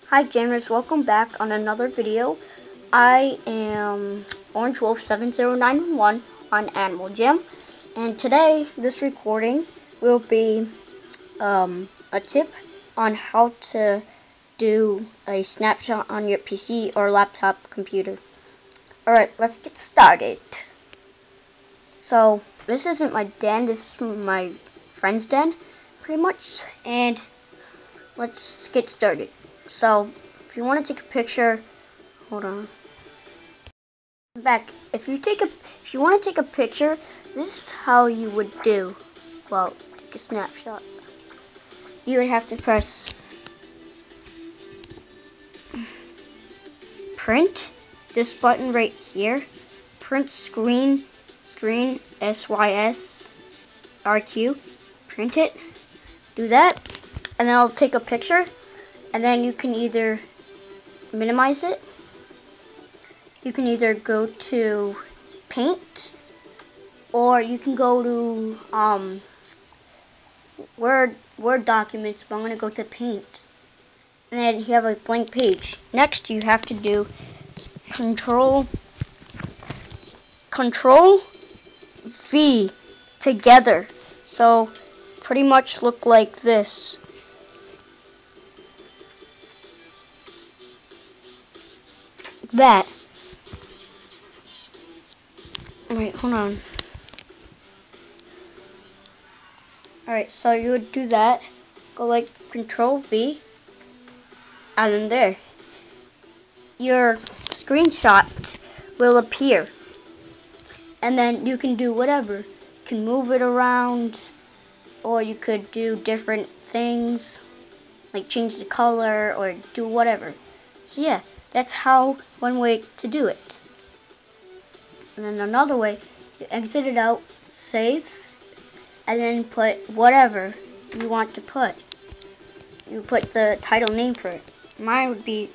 Hi gamers, welcome back on another video. I am Orange Wolf 70911 on Animal Gym, and today this recording will be a tip on how to do a snapshot on your PC or laptop computer. Alright, let's get started. So this isn't my den, this is my friend's den pretty much, and let's get started. So if you want to take a picture, hold on. Back. If you want to take a picture, this is how you would do. Well, take a snapshot. You would have to press print, this button right here, print screen SYS RQ, print it, do that, and then I'll take a picture, and then you can either minimize it. You can either go to paint, or you can go to Word documents, but I'm going to go to paint. And then you have a blank page. Next you have to do control V together. So pretty much look like this. That. Alright, hold on. Alright, so you would do that. Go like Control V. And then there. Your screenshot will appear. And then you can do whatever. You can move it around. Or you could do different things. Like change the color or do whatever. So yeah, that's one way to do it. And then another way, you exit it out, save, and then put whatever you want to put. You put the title name for it. Mine would be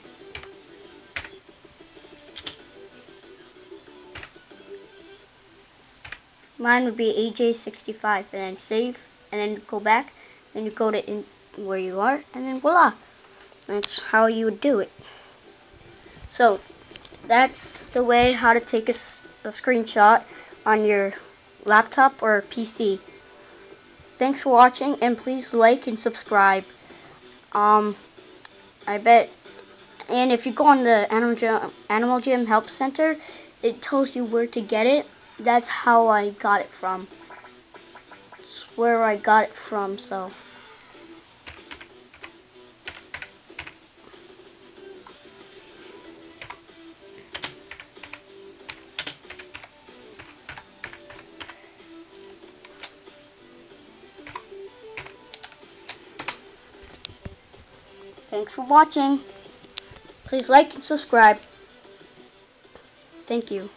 AJ65, and then save, and then go back, and you go to in where you are, and then voila. That's how you would do it. So that's the way how to take a screenshot on your laptop or PC. Thanks for watching, and please like and subscribe. I bet, and if you go on the Animal Gym Help Center, it tells you where to get it. That's how I got it from. It's where I got it from, so. Thanks for watching. Please like and subscribe. Thank you.